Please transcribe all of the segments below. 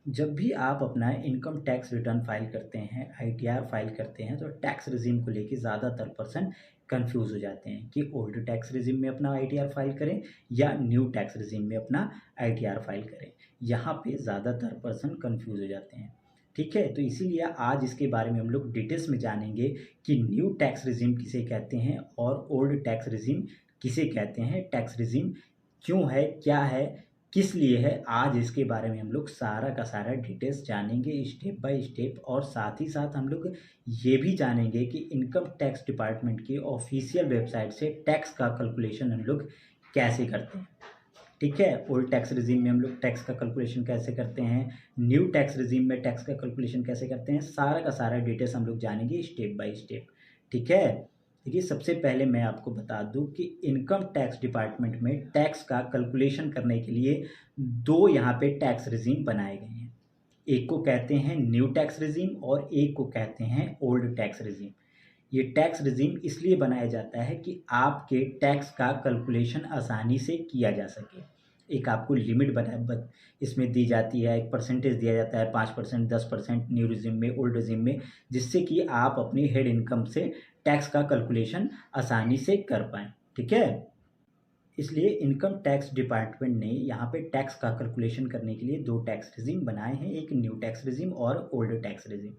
जब भी आप अपना इनकम टैक्स रिटर्न फाइल करते हैं, आईटीआर फाइल करते हैं, तो टैक्स रिजीम को लेके ज़्यादातर पर्सन कंफ्यूज हो जाते हैं कि ओल्ड टैक्स रिजीम में अपना आईटीआर फाइल करें या न्यू टैक्स रिजीम में अपना आईटीआर फाइल करें। यहाँ पे ज़्यादातर पर्सन कंफ्यूज हो जाते हैं। ठीक है, तो इसीलिए आज इसके बारे में हम लोग डिटेल्स में जानेंगे कि न्यू टैक्स रिजीम किसे कहते हैं और ओल्ड टैक्स रिजीम किसे कहते हैं, टैक्स रिजीम क्यों है, क्या है, किस लिए है। आज इसके बारे में हम लोग सारा का सारा डिटेल्स जानेंगे स्टेप बाय स्टेप, और साथ ही साथ हम लोग ये भी जानेंगे कि इनकम टैक्स डिपार्टमेंट की ऑफिशियल वेबसाइट से टैक्स का कैलकुलेशन हम लोग कैसे करते हैं। ठीक है, ओल्ड टैक्स रिजीम में हम लोग टैक्स का कैलकुलेशन कैसे करते हैं, न्यू टैक्स रिजीम में टैक्स का कैलकुलेशन कैसे करते हैं, सारा का सारा डिटेल्स हम लोग जानेंगे स्टेप बाय स्टेप। ठीक है, देखिए सबसे पहले मैं आपको बता दूं कि इनकम टैक्स डिपार्टमेंट में टैक्स का कैलकुलेशन करने के लिए दो यहाँ पे टैक्स रिजीम बनाए गए हैं। एक को कहते हैं न्यू टैक्स रिजीम और एक को कहते हैं ओल्ड टैक्स रिजीम। ये टैक्स रिजीम इसलिए बनाया जाता है कि आपके टैक्स का कैलकुलेशन आसानी से किया जा सके। एक आपको लिमिट इसमें दी जाती है, एक परसेंटेज दिया जाता है, 5%, 10% न्यू रिजीम में, ओल्ड रिजीम में, जिससे कि आप अपनी हेड इनकम से टैक्स का कैलकुलेशन आसानी से कर पाएँ। ठीक है, इसलिए इनकम टैक्स डिपार्टमेंट ने यहाँ पे टैक्स का कैलकुलेशन करने के लिए दो टैक्स रिजीम बनाए हैं, एक न्यू टैक्स रिजीम और ओल्ड टैक्स रिजीम।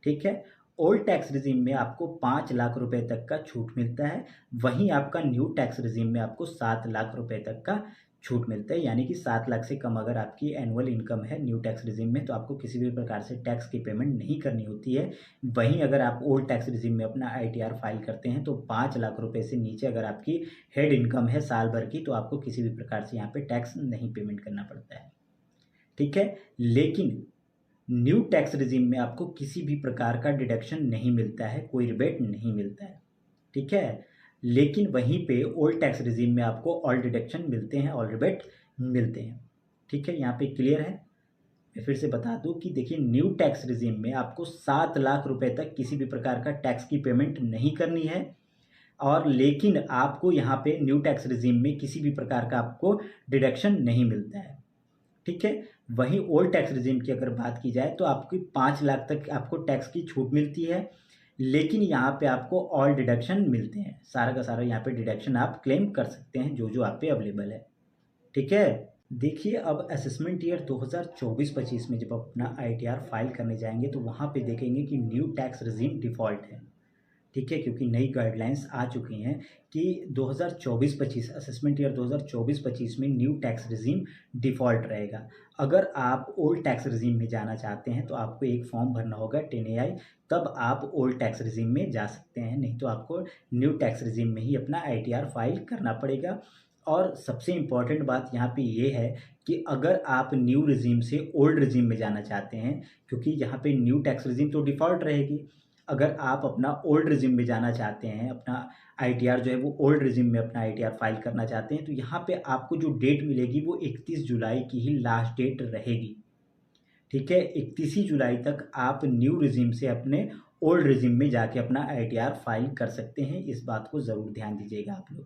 ठीक है, ओल्ड टैक्स रिजीम में आपको 5 लाख रुपए तक का छूट मिलता है, वहीं आपका न्यू टैक्स रिजीम में आपको 7 लाख रुपए तक का छूट मिलता है। यानी कि 7 लाख से कम अगर आपकी एनुअल इनकम है न्यू टैक्स रिजीम में, तो आपको किसी भी प्रकार से टैक्स की पेमेंट नहीं करनी होती है। वहीं अगर आप ओल्ड टैक्स रिजीम में अपना आईटीआर फाइल करते हैं तो 5 लाख रुपए से नीचे अगर आपकी हेड इनकम है साल भर की, तो आपको किसी भी प्रकार से यहाँ पे टैक्स नहीं पेमेंट करना पड़ता है। ठीक है, लेकिन न्यू टैक्स रिजीम में आपको किसी भी प्रकार का डिडक्शन नहीं मिलता है, कोई रिबेट नहीं मिलता है। ठीक है, लेकिन वहीं पे ओल्ड टैक्स रिजीम में आपको ऑल डिडक्शन मिलते हैं, ऑल रिबेट मिलते हैं। ठीक है, यहाँ पे क्लियर है। मैं फिर से बता दूं कि देखिए न्यू टैक्स रिजीम में आपको 7 लाख रुपए तक किसी भी प्रकार का टैक्स की पेमेंट नहीं करनी है, और लेकिन आपको यहाँ पे न्यू टैक्स रिजीम में किसी भी प्रकार का आपको डिडक्शन नहीं मिलता है। ठीक है, वहीं ओल्ड टैक्स रिजीम की अगर बात की जाए तो आपकी 5 लाख तक आपको टैक्स की छूट मिलती है, लेकिन यहाँ पे आपको ऑल डिडक्शन मिलते हैं, सारा का सारा यहाँ पे डिडक्शन आप क्लेम कर सकते हैं जो जो आप पे अवेलेबल है। ठीक है, देखिए अब असेसमेंट ईयर 2024-25 में जब अपना आईटीआर फाइल करने जाएंगे तो वहाँ पे देखेंगे कि न्यू टैक्स रिजीम डिफ़ॉल्ट है। ठीक है, क्योंकि नई गाइडलाइंस आ चुकी हैं कि 2024-25 असेसमेंट ईयर 2024-25 में न्यू टैक्स रिजीम डिफ़ॉल्ट रहेगा। अगर आप ओल्ड टैक्स रिजीम में जाना चाहते हैं तो आपको एक फॉर्म भरना होगा 10AI, तब आप ओल्ड टैक्स रिजीम में जा सकते हैं, नहीं तो आपको न्यू टैक्स रिजीम में ही अपना आईटीआर फाइल करना पड़ेगा। और सबसे इम्पॉर्टेंट बात यहाँ पे ये है कि अगर आप न्यू रिजीम से ओल्ड रिजीम में जाना चाहते हैं, क्योंकि यहाँ पे न्यू टैक्स रिजीम तो डिफ़ॉल्ट रहेगी, अगर आप अपना ओल्ड रिजिम में जाना चाहते हैं, अपना आईटीआर जो है वो ओल्ड रिजिम में अपना आईटीआर फाइल करना चाहते हैं, तो यहाँ पे आपको जो डेट मिलेगी वो 31 जुलाई की ही लास्ट डेट रहेगी। ठीक है, 31 जुलाई तक आप न्यू रिजिम से अपने ओल्ड रिजिम में जाके अपना आईटीआर फाइल कर सकते हैं, इस बात को ज़रूर ध्यान दीजिएगा आप लोग।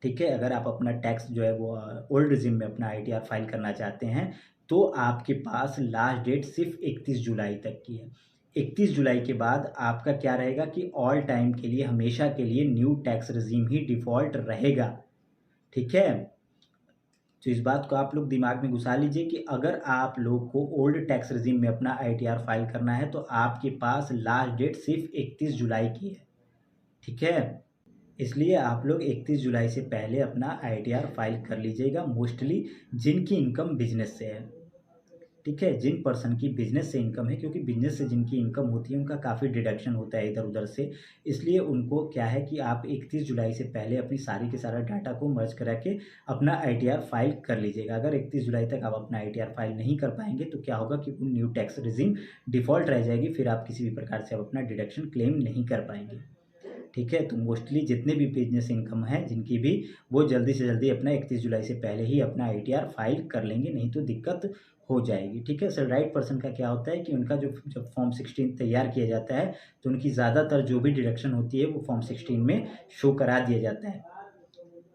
ठीक है, अगर आप अपना टैक्स जो है वो ओल्ड रिजिम में अपना आईटीआर फाइल करना चाहते हैं तो आपके पास लास्ट डेट सिर्फ 31 जुलाई तक की है। 31 जुलाई के बाद आपका क्या रहेगा कि ऑल टाइम के लिए, हमेशा के लिए न्यू टैक्स रिजीम ही डिफ़ॉल्ट रहेगा। ठीक है, तो इस बात को आप लोग दिमाग में घुसा लीजिए कि अगर आप लोग को ओल्ड टैक्स रिजीम में अपना आईटीआर फाइल करना है तो आपके पास लास्ट डेट सिर्फ 31 जुलाई की है। ठीक है, इसलिए आप लोग 31 जुलाई से पहले अपना आईटीआर फाइल कर लीजिएगा, मोस्टली जिनकी इनकम बिजनेस से है। ठीक है, जिन पर्सन की बिजनेस से इनकम है, क्योंकि बिजनेस से जिनकी इनकम होती है उनका काफ़ी डिडक्शन होता है इधर उधर से, इसलिए उनको क्या है कि आप 31 जुलाई से पहले अपनी सारी के सारा डाटा को मर्ज करा के अपना आईटीआर फाइल कर लीजिएगा। अगर 31 जुलाई तक आप अपना आईटीआर फाइल नहीं कर पाएंगे तो क्या होगा कि वो न्यू टैक्स रिजीम डिफ़ॉल्ट रह जाएगी, फिर आप किसी भी प्रकार से आप अपना डिडक्शन क्लेम नहीं कर पाएंगे। ठीक है, तो मोस्टली जितने भी बिजनेस इनकम है जिनकी भी, वो जल्दी से जल्दी अपना 31 जुलाई से पहले ही अपना आईटीआर फाइल कर लेंगे, नहीं तो दिक्कत हो जाएगी। ठीक है, सर राइट पर्सन का क्या होता है कि उनका जो जब फॉर्म 16 तैयार किया जाता है तो उनकी ज़्यादातर जो भी डिडक्शन होती है वो फॉर्म 16 में शो करा दिया जाता है।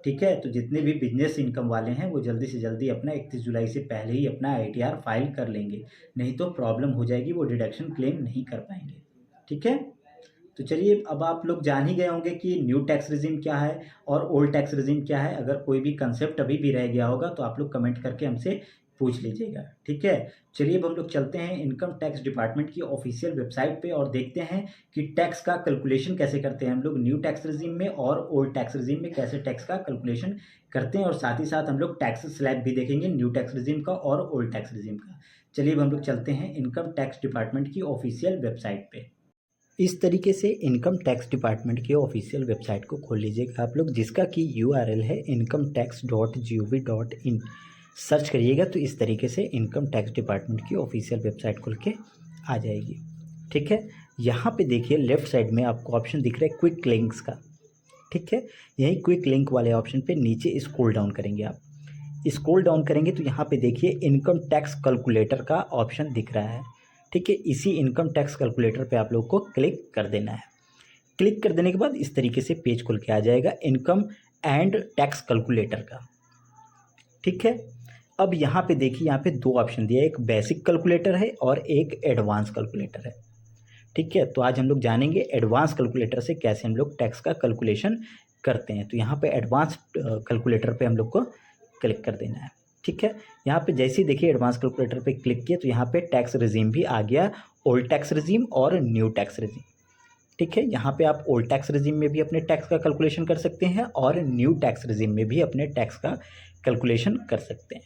ठीक है, तो जितने भी बिजनेस इनकम वाले हैं वो जल्दी से जल्दी अपना 31 जुलाई से पहले ही अपना आईटीआर फाइल कर लेंगे, नहीं तो प्रॉब्लम हो जाएगी, वो डिडक्शन क्लेम नहीं कर पाएंगे। ठीक है, तो चलिए अब आप लोग जान ही गए होंगे कि न्यू टैक्स रिजीम क्या है और ओल्ड टैक्स रिजीम क्या है। अगर कोई भी कंसेप्ट अभी भी रह गया होगा तो आप लोग कमेंट करके हमसे पूछ लीजिएगा। ठीक है, चलिए अब हम लोग चलते हैं इनकम टैक्स डिपार्टमेंट की ऑफिशियल वेबसाइट पे और देखते हैं कि टैक्स का कैलकुलेशन कैसे करते हैं हम लोग न्यू टैक्स रिजीम में और ओल्ड टैक्स रिजीम में कैसे टैक्स का कैलकुलेशन करते हैं, और साथ ही साथ हम लोग टैक्स स्लैब भी देखेंगे न्यू टैक्स रिजीम का और ओल्ड टैक्स रिजीम का। चलिए अब हम लोग चलते हैं इनकम टैक्स डिपार्टमेंट की ऑफिशियल वेबसाइट पे। इस तरीके से इनकम टैक्स डिपार्टमेंट की ऑफिशियल वेबसाइट को खोल लीजिएगा आप लोग, जिसका कि URL है incometax.gov.in। सर्च करिएगा तो इस तरीके से इनकम टैक्स डिपार्टमेंट की ऑफिशियल वेबसाइट खुल के आ जाएगी। ठीक है, यहाँ पे देखिए लेफ्ट साइड में आपको ऑप्शन दिख रहा है क्विक लिंक्स का। ठीक है, यही क्विक लिंक वाले ऑप्शन पे नीचे स्क्रॉल डाउन करेंगे आप। स्क्रॉल डाउन करेंगे तो यहाँ पे देखिए इनकम टैक्स कैलकुलेटर का ऑप्शन दिख रहा है। ठीक है, इसी इनकम टैक्स कैलकुलेटर पे आप लोग को क्लिक कर देना है। क्लिक कर देने के बाद इस तरीके से पेज खुल के आ जाएगा इनकम एंड टैक्स कैलकुलेटर का। ठीक है, अब यहाँ पे देखिए यहाँ पे दो ऑप्शन दिया है, एक बेसिक कैलकुलेटर है और एक एडवांस कैलकुलेटर है। ठीक है, तो आज हम लोग जानेंगे एडवांस कैलकुलेटर से कैसे हम लोग टैक्स का कैलकुलेशन करते हैं। तो यहाँ पे एडवांस कैलकुलेटर पे हम लोग को क्लिक कर देना है। ठीक है, यहाँ पे जैसे ही देखिए एडवांस कैलकुलेटर पे क्लिक किए तो यहाँ पे टैक्स रिजीम भी आ गया, ओल्ड टैक्स रिजीम और न्यू टैक्स रिजीम। ठीक है, यहाँ पे आप ओल्ड टैक्स रिजीम में भी अपने टैक्स का कैलकुलेशन कर सकते हैं और न्यू टैक्स रिजीम में भी अपने टैक्स का कैलकुलेशन कर सकते हैं।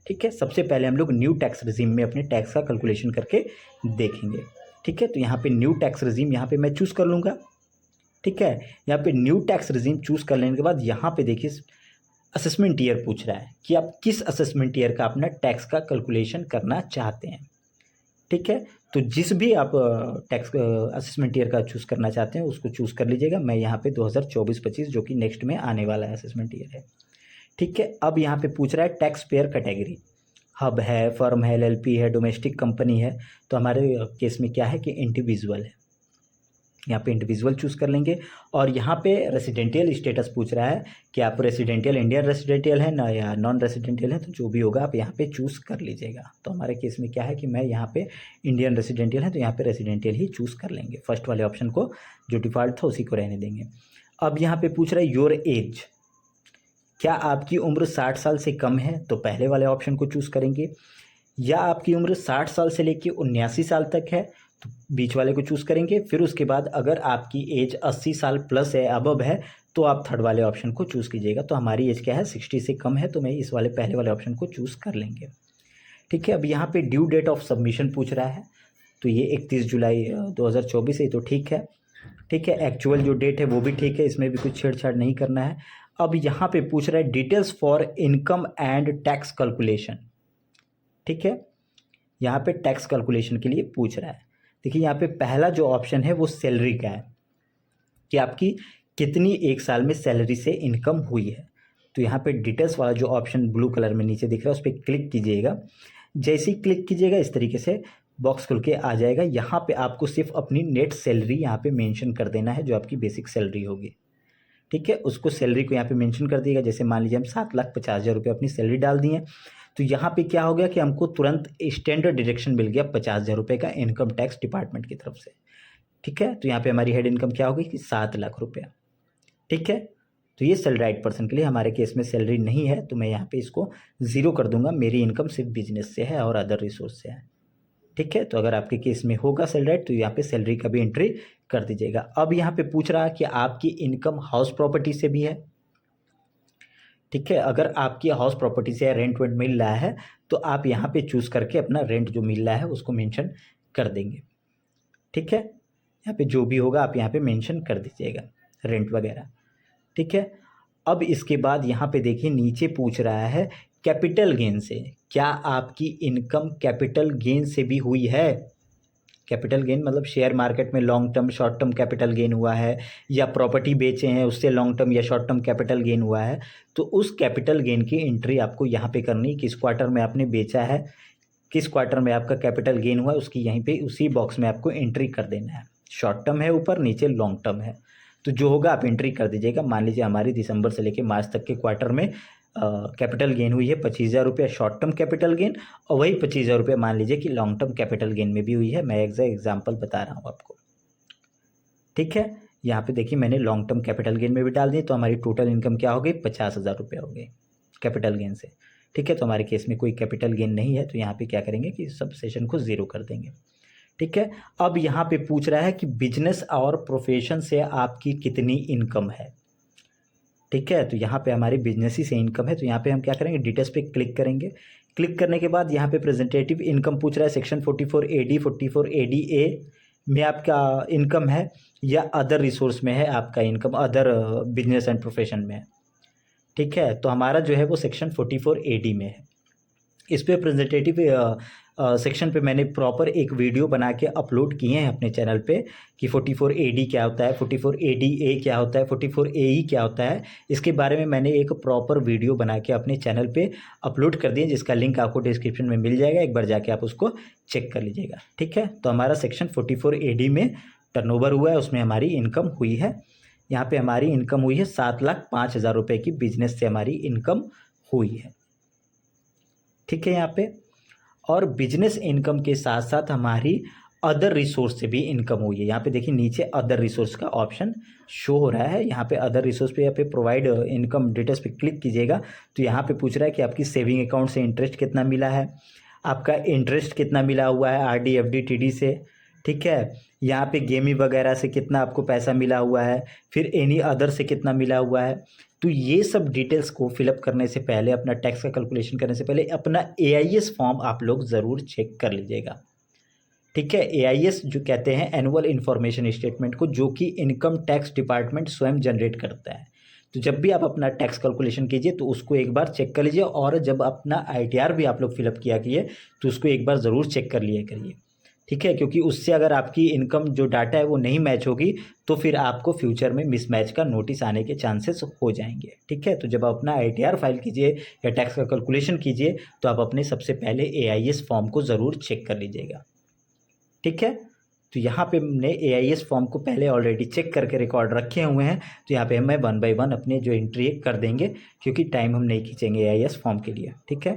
ठीक है, सबसे पहले हम लोग न्यू टैक्स रिजीम में अपने टैक्स का कैलकुलेशन करके देखेंगे। ठीक है, तो यहाँ पे न्यू टैक्स रिजीम यहाँ पे मैं चूज़ कर लूँगा। ठीक है, यहाँ पे न्यू टैक्स रिजीम चूज़ कर लेने के बाद यहाँ पे देखिए असेसमेंट ईयर पूछ रहा है कि आप किस असेसमेंट ईयर का अपना टैक्स का कैलकुलेशन करना चाहते हैं। ठीक है, तो जिस भी आप टैक्स असेसमेंट ईयर का चूज़ करना चाहते हैं उसको चूज़ कर लीजिएगा। मैं यहाँ पे 2024-25 जो कि नेक्स्ट में आने वाला है असेसमेंट ईयर है। ठीक है, अब यहाँ पे पूछ रहा है टैक्स पेयर कैटेगरी, हब है, फर्म है, LLP है, डोमेस्टिक कंपनी है। तो हमारे केस में क्या है कि इंडिविजुअल है, यहाँ पे इंडिविजुअल चूज़ कर लेंगे। और यहाँ पे रेसिडेंटियल स्टेटस पूछ रहा है कि आप रेसिडेंटियल इंडियन रेसिडेंटियल है ना या नॉन रेसिडेंटियल है, तो जो भी होगा आप यहाँ पे चूज़ कर लीजिएगा। तो हमारे केस में क्या है कि मैं यहाँ पे इंडियन रेसिडेंटियल है तो यहाँ पे रेसिडेंटियल ही चूज़ कर लेंगे। फर्स्ट वाले ऑप्शन को जो डिफ़ॉल्ट था उसी को रहने देंगे। अब यहाँ पे पूछ रहा है योर एज, क्या आपकी उम्र 60 साल से कम है, तो पहले वाले ऑप्शन को चूज़ करेंगे। या आपकी उम्र 60 साल से लेकर 79 साल तक है तो बीच वाले को चूज़ करेंगे। फिर उसके बाद अगर आपकी एज 80 साल प्लस है, अबव है, तो आप थर्ड वाले ऑप्शन को चूज़ कीजिएगा। तो हमारी एज क्या है 60 से कम है, तो मैं इस वाले पहले वाले ऑप्शन को चूज़ कर लेंगे। ठीक है, अब यहाँ पे ड्यू डेट ऑफ सबमिशन पूछ रहा है, तो ये 31 जुलाई 2024 है, तो ठीक है। ठीक है, एक्चुअल जो डेट है वो भी ठीक है, इसमें भी कुछ छेड़छाड़ नहीं करना है। अब यहाँ पे पूछ रहा है details for income and tax calculation. ठीक है, यहाँ पे टैक्स कैलकुलेशन के लिए पूछ रहा है। देखिए यहाँ पे पहला जो ऑप्शन है वो सैलरी का है कि आपकी कितनी एक साल में सैलरी से इनकम हुई है। तो यहाँ पे डिटेल्स वाला जो ऑप्शन ब्लू कलर में नीचे दिख रहा है उस पर क्लिक कीजिएगा। जैसे ही क्लिक कीजिएगा इस तरीके से बॉक्स खुल के आ जाएगा। यहाँ पे आपको सिर्फ अपनी नेट सैलरी यहाँ पे मेंशन कर देना है, जो आपकी बेसिक सैलरी होगी। ठीक है, उसको सैलरी को यहाँ पे मेंशन कर दिएगा। जैसे मान लीजिए हम 7,50,000 रुपये अपनी सैलरी डाल दिए, तो यहाँ पे क्या हो गया कि हमको तुरंत स्टैंडर्ड डिडक्शन मिल गया 50,000 रुपये का इनकम टैक्स डिपार्टमेंट की तरफ से। ठीक है, तो यहाँ पे हमारी हेड इनकम क्या होगी कि 7 लाख रुपया। ठीक है, तो ये सैलराइड पर्सन के लिए, हमारे केस में सैलरी नहीं है तो मैं यहाँ पे इसको 0 कर दूंगा। मेरी इनकम सिर्फ बिजनेस से है और अदर रिसोर्स से है। ठीक है, तो अगर आपके केस में होगा सैलराइड तो यहाँ पे सैलरी का भी एंट्री कर दीजिएगा। अब यहाँ पे पूछ रहा है कि आपकी इनकम हाउस प्रॉपर्टी से भी है। ठीक है, अगर आपकी हाउस प्रॉपर्टी से रेंट वेंट मिल रहा है तो आप यहाँ पे चूज़ करके अपना रेंट जो मिल रहा है उसको मेंशन कर देंगे। ठीक है, यहाँ पे जो भी होगा आप यहाँ पे मेंशन कर दीजिएगा रेंट वगैरह। ठीक है, अब इसके बाद यहाँ पे देखिए नीचे पूछ रहा है कैपिटल गेन से, क्या आपकी इनकम कैपिटल गेन से भी हुई है। कैपिटल गेन मतलब शेयर मार्केट में long term short term capital gain हुआ है, या प्रॉपर्टी बेचे हैं उससे लॉन्ग टर्म या शॉर्ट टर्म कैपिटल गेन हुआ है, तो उस कैपिटल गेन की एंट्री आपको यहाँ पे करनी। किस क्वार्टर में आपने बेचा है, किस क्वार्टर में आपका कैपिटल गेन हुआ है, उसकी यहीं पे उसी बॉक्स में आपको एंट्री कर देना है। शॉर्ट टर्म है ऊपर, नीचे लॉन्ग टर्म है, तो जो होगा आप एंट्री कर दीजिएगा। मान लीजिए हमारी दिसंबर से लेकर मार्च तक के क्वार्टर में कैपिटल गेन हुई है 25,000 शॉर्ट टर्म कैपिटल गेन, और वही 25,000 मान लीजिए कि लॉन्ग टर्म कैपिटल गेन में भी हुई है। मैं एग्जाम्पल बता रहा हूँ आपको, ठीक है। यहाँ पे देखिए मैंने लॉन्ग टर्म कैपिटल गेन में भी डाल दी, तो हमारी टोटल इनकम क्या हो गई, 50,000 हो गई कैपिटल गेन से, ठीक है। तो हमारे केस में कोई कैपिटल गेन नहीं है, तो यहाँ पे क्या करेंगे कि सब सेशन को ज़ीरो कर देंगे, ठीक है। अब यहाँ पे पूछ रहा है कि बिजनेस और प्रोफेशन से आपकी कितनी इनकम है, ठीक है। तो यहाँ पे हमारी बिजनेस ही से इनकम है, तो यहाँ पे हम क्या करेंगे, डिटेल्स पे क्लिक करेंगे। क्लिक करने के बाद यहाँ पे प्रेजेंटेटिव इनकम पूछ रहा है, सेक्शन 44AD 44ADA में आपका इनकम है या अदर रिसोर्स में है आपका income, other business and profession में है, ठीक है। तो हमारा जो है वो सेक्शन 44AD में है। इस पे प्रेजेंटेटिव सेक्शन पे मैंने प्रॉपर एक वीडियो बना के अपलोड किए हैं अपने चैनल पे कि 44AD क्या होता है, 44ADA क्या होता है, 44AE क्या होता है। इसके बारे में मैंने एक प्रॉपर वीडियो बना के अपने चैनल पे अपलोड कर दिए, जिसका लिंक आपको डिस्क्रिप्शन में मिल जाएगा, एक बार जाके आप उसको चेक कर लीजिएगा, ठीक है। तो हमारा सेक्शन 44AD में टर्नओवर हुआ है, उसमें हमारी इनकम हुई है। यहाँ पे हमारी इनकम हुई है 7,05,000 की बिजनेस से हमारी इनकम हुई है, ठीक है यहाँ पे। और बिजनेस इनकम के साथ साथ हमारी अदर रिसोर्स से भी इनकम हुई है। यहाँ पे देखिए नीचे अदर रिसोर्स का ऑप्शन शो हो रहा है, यहाँ पे अदर रिसोर्स पे यहाँ पे प्रोवाइड इनकम डिटेल्स पे क्लिक कीजिएगा। तो यहाँ पे पूछ रहा है कि आपकी सेविंग अकाउंट से इंटरेस्ट कितना मिला है, आपका इंटरेस्ट कितना मिला हुआ है RD FD TD से, ठीक है। यहाँ पे गेमिंग वगैरह से कितना आपको पैसा मिला हुआ है, फिर एनी अदर से कितना मिला हुआ है। तो ये सब डिटेल्स को फिलअप करने से पहले, अपना टैक्स का कैलकुलेशन करने से पहले अपना AIS फॉर्म आप लोग ज़रूर चेक कर लीजिएगा, ठीक है। AIS जो कहते हैं एनुअल इन्फॉर्मेशन स्टेटमेंट को, जो कि इनकम टैक्स डिपार्टमेंट स्वयं जनरेट करता है। तो जब भी आप अपना टैक्स कैलकुलेशन कीजिए तो उसको एक बार चेक कर लीजिए, और जब अपना ITR भी आप लोग फिलअप किया कीजिए तो उसको एक बार ज़रूर चेक कर लिया करिए, ठीक है। क्योंकि उससे अगर आपकी इनकम जो डाटा है वो नहीं मैच होगी तो फिर आपको फ्यूचर में मिसमैच का नोटिस आने के चांसेस हो जाएंगे, ठीक है। तो जब आप अपना ITR फाइल कीजिए या टैक्स का कैलकुलेशन कीजिए तो आप अपने सबसे पहले AIS फॉर्म को ज़रूर चेक कर लीजिएगा, ठीक है। तो यहाँ पे हमने AIS फॉर्म को पहले ऑलरेडी चेक करके रिकॉर्ड रखे हुए हैं, तो यहाँ पे हमें 1 बाय 1 अपने जो एंट्री कर देंगे, क्योंकि टाइम हम नहीं खींचेंगे AIS फॉर्म के लिए, ठीक है।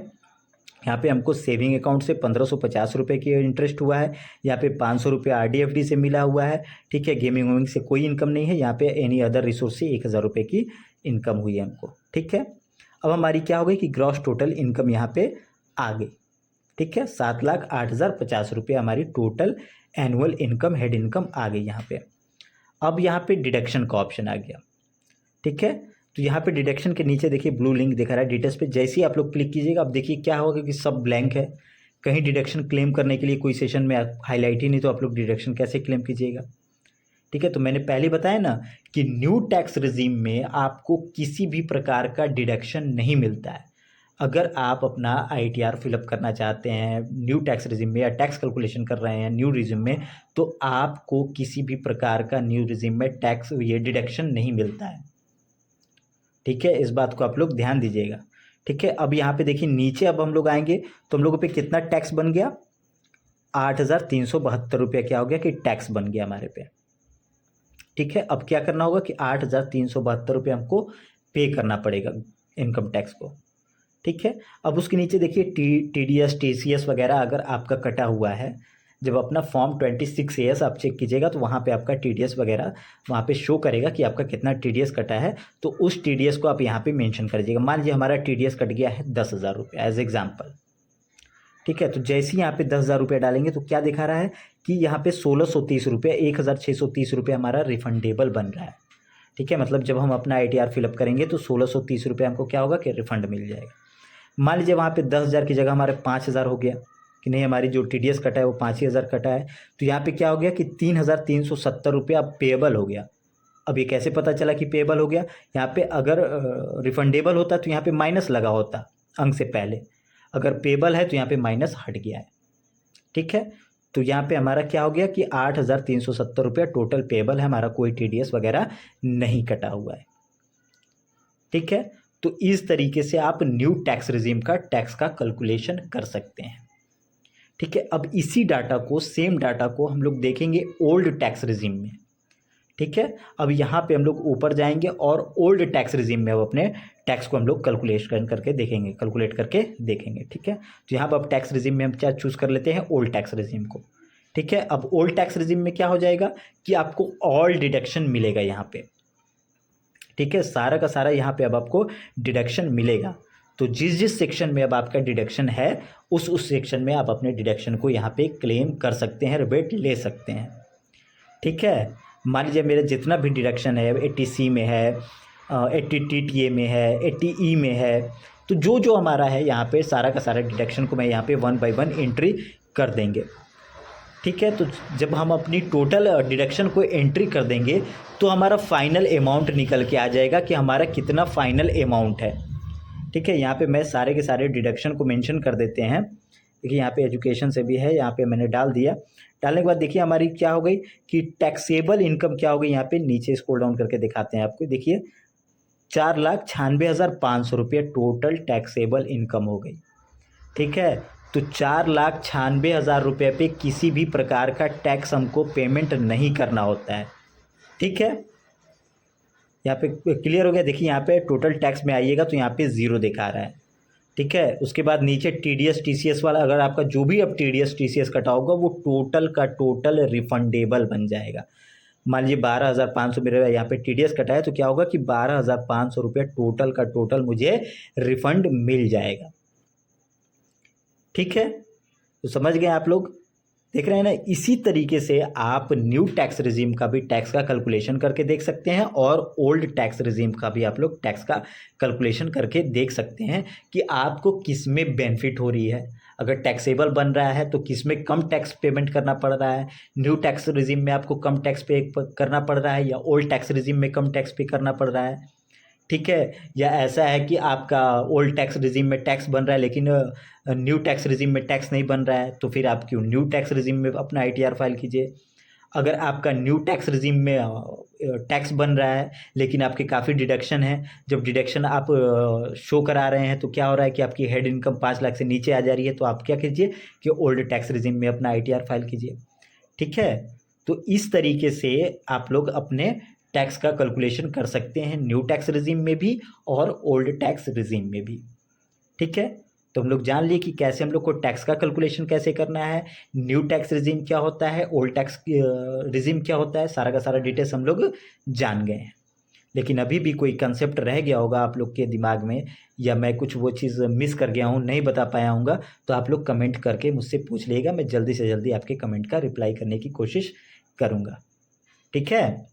यहाँ पे हमको सेविंग अकाउंट से 1,550 रुपये की इंटरेस्ट हुआ है, यहाँ पे 500 रुपये RD FD से मिला हुआ है, ठीक है। गेमिंग वेमिंग से कोई इनकम नहीं है। यहाँ पे एनी अदर रिसोर्स से 1,000 रुपये की इनकम हुई है हमको, ठीक है। अब हमारी क्या हो गई कि ग्रॉस टोटल इनकम यहाँ पे आ गई, ठीक है। 7,08,050 रुपये हमारी total annual income, head income आ गई यहाँ पे। अब यहाँ पे डिडक्शन का ऑप्शन आ गया, ठीक है। तो यहाँ पे डिडक्शन के नीचे देखिए ब्लू लिंक दिखा रहा है डिटेल्स पे, जैसे ही आप लोग क्लिक कीजिएगा अब देखिए क्या होगा कि सब ब्लैंक है, कहीं डिडक्शन क्लेम करने के लिए कोई सेशन में हाईलाइट ही नहीं, तो आप लोग डिडक्शन कैसे क्लेम कीजिएगा, ठीक है। तो मैंने पहले बताया ना कि न्यू टैक्स रिजीम में आपको किसी भी प्रकार का डिडक्शन नहीं मिलता है। अगर आप अपना ITR फिलअप करना चाहते हैं न्यू टैक्स रिजीम में, या टैक्स कैलकुलेशन कर रहे हैं न्यू रिजीम में, तो आपको किसी भी प्रकार का न्यू रिजीम में टैक्स ये डिडक्शन नहीं मिलता है, ठीक है। इस बात को आप लोग ध्यान दीजिएगा, ठीक है। अब यहाँ पे देखिए नीचे अब हम लोग आएंगे तो हम लोगों पे कितना टैक्स बन गया, 8,372 रुपये क्या हो गया कि टैक्स बन गया हमारे पे, ठीक है। अब क्या करना होगा कि 8,372 रुपये हमको पे करना पड़ेगा इनकम टैक्स को, ठीक है। अब उसके नीचे देखिए TDS TCS वगैरह अगर आपका कटा हुआ है, जब अपना फॉर्म 26AS आप चेक कीजिएगा तो वहाँ पे आपका TDS वगैरह वहाँ पे शो करेगा कि आपका कितना TDS कटा है, तो उस TDS को आप यहाँ पे मेंशन कर दीजिएगा। मान लीजिए हमारा TDS कट गया है 10,000 रुपये एज एग्जाम्पल, ठीक है। तो जैसे ही यहाँ पे 10,000 रुपये डालेंगे तो क्या दिखा रहा है कि यहाँ पे 1,630 रुपये, 1,630 रुपये हमारा रिफंडेबल बन रहा है, ठीक है। मतलब जब हम अपना ITR फिलअप करेंगे तो 1,630 रुपये हमको क्या होगा कि रिफंड मिल जाएगा। मान लीजिए वहाँ पे 10,000 की जगह हमारे 5,000 हो गया कि नहीं, हमारी जो TDS कटा है वो 5,000 कटा है, तो यहाँ पे क्या हो गया कि 3,370 रुपये अब पेएबल हो गया। अब ये कैसे पता चला कि पेएबल हो गया, यहाँ पे अगर रिफंडेबल होता तो यहाँ पे माइनस लगा होता अंक से पहले, अगर पेएबल है तो यहाँ पे माइनस हट गया है, ठीक है। तो यहाँ पे हमारा क्या हो गया कि 8,370 रुपया टोटल पेएबल है हमारा, कोई TDS वगैरह नहीं कटा हुआ है, ठीक है। तो इस तरीके से आप न्यू टैक्स रिजीम का टैक्स का कैलकुलेशन कर सकते हैं, ठीक है। अब इसी डाटा को, सेम डाटा को हम लोग देखेंगे ओल्ड टैक्स रिजीम में, ठीक है। अब यहाँ पे हम लोग ऊपर जाएंगे और ओल्ड टैक्स रिजीम में अब अपने टैक्स को हम लोग कैलकुलेट करके देखेंगे, ठीक है। तो यहाँ पर अब टैक्स रिजीम में हम क्या चूज़ कर लेते हैं, ओल्ड टैक्स रिजीम को, ठीक है। अब ओल्ड टैक्स रिजीम में क्या हो जाएगा कि आपको ऑल डिडक्शन मिलेगा यहाँ पे, ठीक है। सारा का सारा यहाँ पे अब आपको डिडक्शन मिलेगा। तो जिस सेक्शन में अब आपका डिडक्शन है उस सेक्शन में आप अपने डिडक्शन को यहाँ पे क्लेम कर सकते हैं, रिबेट ले सकते हैं, ठीक है। मान लीजिए मेरा जितना भी डिडक्शन है 80C में है, 80 TTA में है, 80E में है, तो जो हमारा है यहाँ पे सारा का सारा डिडक्शन को मैं यहाँ पे 1 बाय 1 एंट्री कर देंगे, ठीक है। तो जब हम अपनी टोटल डिडक्शन को एंट्री कर देंगे तो हमारा फाइनल अमाउंट निकल के आ जाएगा कि हमारा कितना फाइनल अमाउंट है, ठीक है। यहाँ पे मैं सारे के सारे डिडक्शन को मेंशन कर देते हैं। देखिए यहाँ पे एजुकेशन से भी है, यहाँ पे मैंने डाल दिया। डालने के बाद देखिए हमारी क्या हो गई कि टैक्सेबल इनकम क्या हो गई, यहाँ पे नीचे स्क्रॉल डाउन करके दिखाते हैं आपको। देखिए 4,96,500 रुपये टोटल टैक्सेबल इनकम हो गई, ठीक है। तो 4,96,000 रुपये पे किसी भी प्रकार का टैक्स हमको पेमेंट नहीं करना होता है, ठीक है। यहाँ पे क्लियर हो गया। देखिए यहाँ पे टोटल टैक्स में आइएगा तो यहाँ पे 0 दिखा रहा है, ठीक है। उसके बाद नीचे TDS TCS वाला, अगर आपका जो भी अब TDS TCS कटा होगा वो टोटल का टोटल रिफंडेबल बन जाएगा। मान लीजिए 12,500 मेरे यहाँ पे TDS कटा है तो क्या होगा कि 12,500 रुपये टोटल का टोटल मुझे रिफंड मिल जाएगा, ठीक है। तो समझ गए आप लोग, देख रहे हैं ना। इसी तरीके से आप न्यू टैक्स रिजीम का भी टैक्स का कैलकुलेशन करके देख सकते हैं और ओल्ड टैक्स रिजीम का भी आप लोग टैक्स का कैलकुलेशन करके देख सकते हैं कि आपको किस में बेनिफिट हो रही है। अगर टैक्सेबल बन रहा है तो किस में कम टैक्स पेमेंट करना पड़ रहा है, न्यू टैक्स रिजीम में आपको कम टैक्स पे करना पड़ रहा है या ओल्ड टैक्स रिजीम में कम टैक्स पे करना पड़ रहा है, ठीक है। या ऐसा है कि आपका ओल्ड टैक्स रिजीम में टैक्स बन रहा है लेकिन न्यू टैक्स रिजीम में टैक्स नहीं बन रहा है, तो फिर आप क्यों न्यू टैक्स रिजीम में अपना ITR फाइल कीजिए। अगर आपका न्यू टैक्स रिजीम में टैक्स बन रहा है लेकिन आपके काफ़ी डिडक्शन है, जब डिडक्शन आप शो करा रहे हैं तो क्या हो रहा है कि आपकी हेड इनकम 5 लाख से नीचे आ जा रही है, तो आप क्या कीजिए कि ओल्ड टैक्स रिजीम में अपना ITR फाइल कीजिए, ठीक है। तो इस तरीके से आप लोग अपने टैक्स का कैलकुलेशन कर सकते हैं न्यू टैक्स रिजीम में भी और ओल्ड टैक्स रिजीम में भी, ठीक है। तो हम लोग जान लिए कि कैसे हम लोग को टैक्स का कैलकुलेशन कैसे करना है, न्यू टैक्स रिजीम क्या होता है, ओल्ड टैक्स रिजीम क्या होता है, सारा का सारा डिटेल्स हम लोग जान गए हैं। लेकिन अभी भी कोई कंसेप्ट रह गया होगा आप लोग के दिमाग में या मैं कुछ वो चीज़ मिस कर गया हूँ, नहीं बता पाया हूँगा, तो आप लोग कमेंट करके मुझसे पूछ लीजिएगा। मैं जल्दी से जल्दी आपके कमेंट का रिप्लाई करने की कोशिश करूँगा, ठीक है।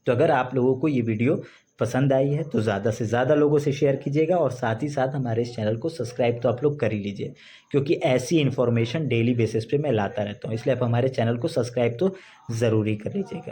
तो अगर आप लोगों को ये वीडियो पसंद आई है तो ज़्यादा से ज़्यादा लोगों से शेयर कीजिएगा और साथ ही साथ हमारे इस चैनल को सब्सक्राइब तो आप लोग कर ही लीजिए, क्योंकि ऐसी इन्फॉर्मेशन डेली बेसिस पे मैं लाता रहता हूँ। इसलिए आप हमारे चैनल को सब्सक्राइब तो ज़रूरी कर लीजिएगा।